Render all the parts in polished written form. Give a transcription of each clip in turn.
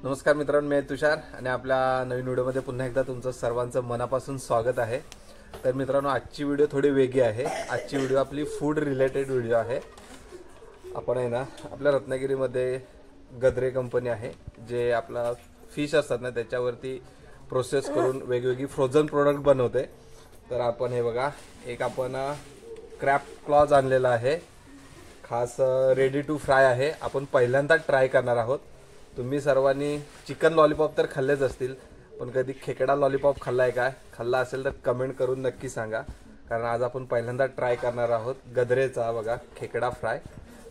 नमस्कार मित्रांनो, मी तुषार आणि आपल्या नवीन व्हिडिओमध्ये पुन्हा एकदा तुमचं सर्वांचं मनापासून स्वागत आहे। तर मित्रांनो, आजची व्हिडिओ थोडी वेगळी आहे। आजची व्हिडिओ आपली फूड रिलेटेड व्हिडिओ आहे। आपण आहे ना, आपल्या रत्नागिरीमध्ये गद्रे कंपनी आहे, जे आपला फिश असतात ना त्याच्यावरती प्रोसेस करून वेगवेगळी फ्रोझन प्रोडक्ट बनवते। तर आपण हे बघा, एक आपण क्रॅब क्लॉज आणलेला आहे, खास रेडी टू फ्राय आहे। आपण पहिल्यांदा ट्राय करणार आहोत। तुम्ही सर्वांनी चिकन लॉलीपॉप तर खाल्लेच असतील, पण कधी खेकडा लॉलीपॉप खाल्लाय का? खाल्ला असेल तर कमेंट करून नक्की सांगा, कारण आज आपण पहिल्यांदा ट्राय करणार आहोत गद्रेचा बघा खेकडा फ्राय।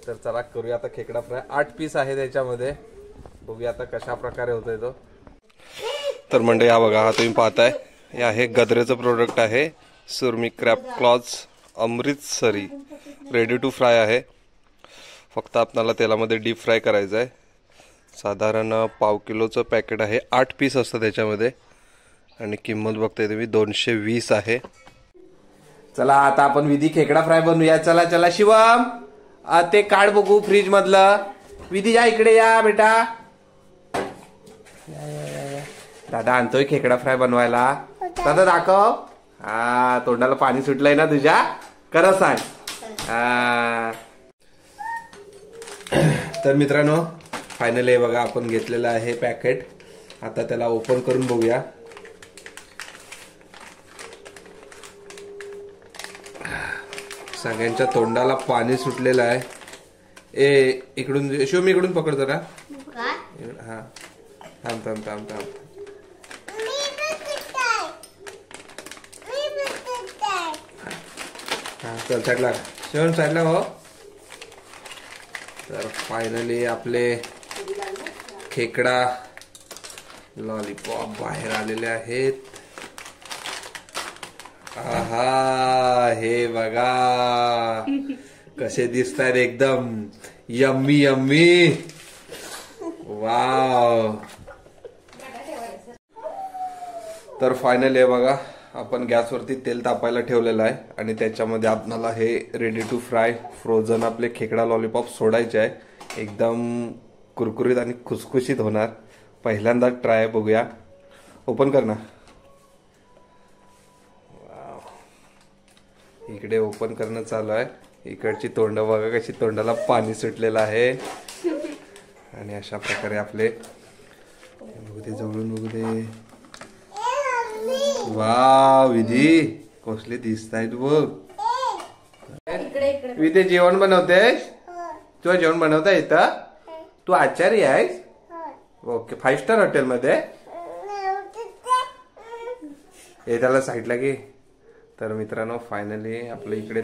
तर चला करूया आता खेकडा फ्राय। 8 पीस आहे त्याच्यामध्ये, बघूया आता कशा प्रकारे होतोय तो। तर मंडळी, हा बघा, हा तुम्ही पाहताय, हे आहे गद्रेचं प्रोडक्ट आहे, surimi crab claws Amritsari ready to fry आहे। फक्त आपल्याला तेलामध्ये डीप फ्राय करायचं आहे। साधारण पाव किलोचं पॅकेट आहे, 8 पीस असतं त्याच्यामध्ये, आणि किंमत बघताय तुम्ही 220 आहे। चला आता आपण विधी खेकडा फ्राय बनवूया। चला चला शिवम, ते काढ बघू फ्रीज मधलं। विधी या इकडे, या बेटा, दादा आणतोय खेकडा फ्राय बनवायला। दादा दाखव। हा, तोंडाला पाणी सुटलंय ना तुझ्या? खरं सांग। तर मित्रांनो, फायनली बघा आपण घेतलेलं आहे पॅकेट। आता त्याला ओपन करून बघूया। सगळ्यांच्या तोंडाला पाणी सुटलेलं आहे। इकडून शिवम, इकडून पकड जरा। हा, थांब थांब थांब थांब। हा, चल साईडला, शिवम साईडला हो। तर फायनली आपले खेकडा लॉलीपॉप बाहेर आलेले आहेत। आहा, हे बघा कसे दिसतात, एकदम यम्मी यम्मी। वाव। तर फायनली हे बघा, आपण गॅसवरती तेल तापायला ठेवलेलं आहे, आणि त्याच्यामध्ये आपल्याला हे रेडी टू फ्राय फ्रोझन आपले खेकडा लॉलीपॉप सोडायचे आहे। एकदम कुरकुरीत आणि खुसखुशीत होणार। पहिल्यांदा ट्राय बघूया। ओपन कर ना। इकडे ओपन करणं चालू आहे। इकडची तोंड बघा कशी तोंडाला पाणी सुटलेलं आहे, आणि अशा प्रकारे आपले बघू दे, जवळून बघू दे। वा विधी, कसले दिसतायत बघ। विधी, जेवण बनवतेस? तुला जेवण बनवता येतं? तू आचार्य आहेस? ओके, 5 स्टार हॉटेल मध्ये? हे त्याला साईडला घे। तर मित्रांनो, फायनली आपल्या इकडे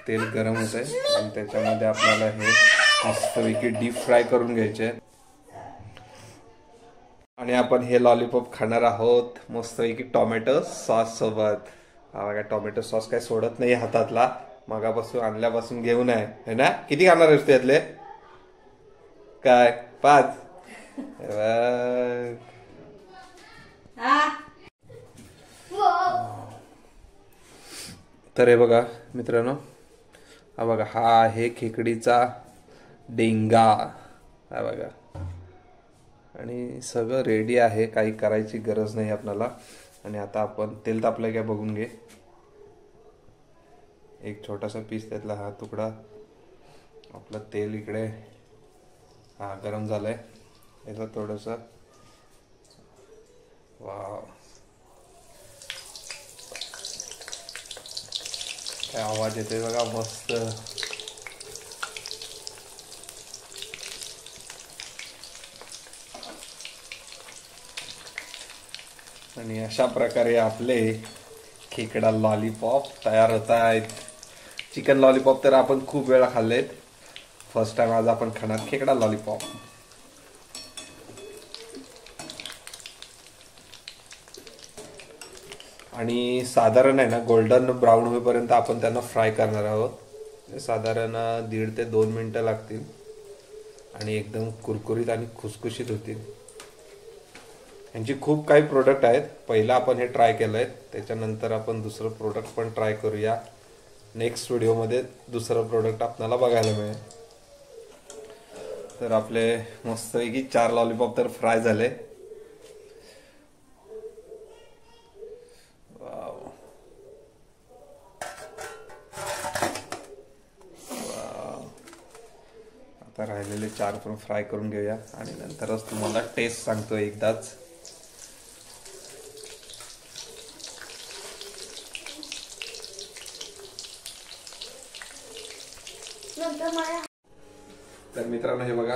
तेल गरम होत आहे, आणि त्याच्यामध्ये आपल्याला हे मस्तपैकी डीप फ्राय करून घ्यायचे, आणि आपण हे लॉलीपॉप खाणार आहोत मस्तपैकी टोमॅटो सॉस सोबत। हा बघा, टोमॅटो सॉस काय सोडत नाही हातातला, मगापासून आणल्यापासून घेऊन आहे, है ना? किती खाणार आहेस त्यातले? काय 5? तर हे बघा मित्रांनो, हा बघा, हा आहे खेकडीचा डेंगा, हा बघा, आणि सगळं रेडी आहे, काही करायची गरज नाही आपल्याला। आणि आता आपण तेल तापलंय काय बघून घे। एक छोटासा पीस त्यातला हा तुकडा, आपलं तेल इकडे हा गरम झालंय, याचा थोडंसं, वाव काय आवाज येतोय बघा, मस्त। आणि अशा प्रकारे आपले खेकडा लॉलीपॉप तयार होत आहेत। चिकन लॉलीपॉप तर आपण खूप वेळा खाल्लेत, फर्स्ट टाइम आज आपण खाणार खेकडा लॉलीपॉप। आणि साधारण आहे ना, गोल्डन ब्राऊन होईपर्यंत आपण त्यांना फ्राय करणार आहोत। साधारण 1.5 ते 2 मिनिटं लागतील, आणि एकदम कुरकुरीत आणि खुसखुशीत होतील। यांची खूप काही प्रोडक्ट आहेत, पहिला आपण हे ट्राय केलंय, त्याच्यानंतर आपण दुसरं प्रोडक्ट पण ट्राय करूया। नेक्स्ट व्हिडिओमध्ये दुसरं प्रोडक्ट आपल्याला बघायला मिळेल। तर आपले मस्तपैकी 4 लॉलीपॉप तर फ्राय झाले. वाव. आता राहिलेले 4 पण फ्राय करून घेऊया आणि नंतरच तुम्हाला टेस्ट सांगतो एकदाच. तर मित्रांनो हे बघा,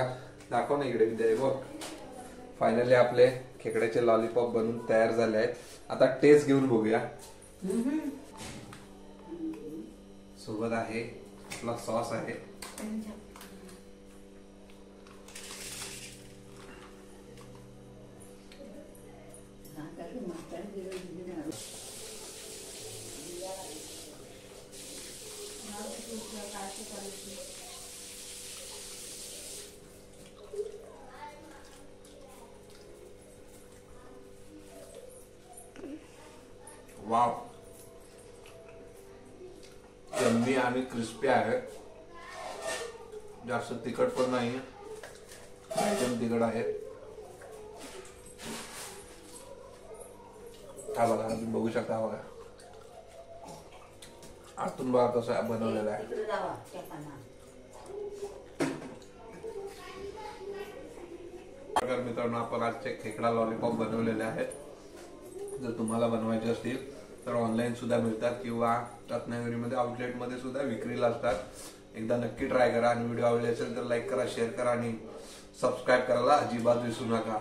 दाखव ना इकडे विद्या. बघ, फायनली आपले खेकड्याचे लॉलीपॉप बनून तयार झाले आहेत. आता टेस्ट घेऊन बघूया. सोबत आहे आपला सॉस आहे. वाव, यम्मी आणि क्रिस्पी आहे. जास्त तिखट पण नाही, एकदम तिखट आहे. हा बघा, तुम्ही बघू शकता. बघा आतून बघा कसं बनवलेलं आहे. मित्रांनो, आपण आजचे खेकडा लॉलीपॉप बनवलेले आहेत. जर तुम्हाला बनवायचे असतील तर ऑनलाईन सुद्धा मिळतात किंवा रत्नागिरीमध्ये आउटलेटमध्ये सुद्धा विक्रीला असतात. एकदा नक्की ट्राय करा आणि व्हिडिओ आवडले असेल तर लाईक करा, शेअर करा आणि सबस्क्राईब करायला अजिबात विसरू नका.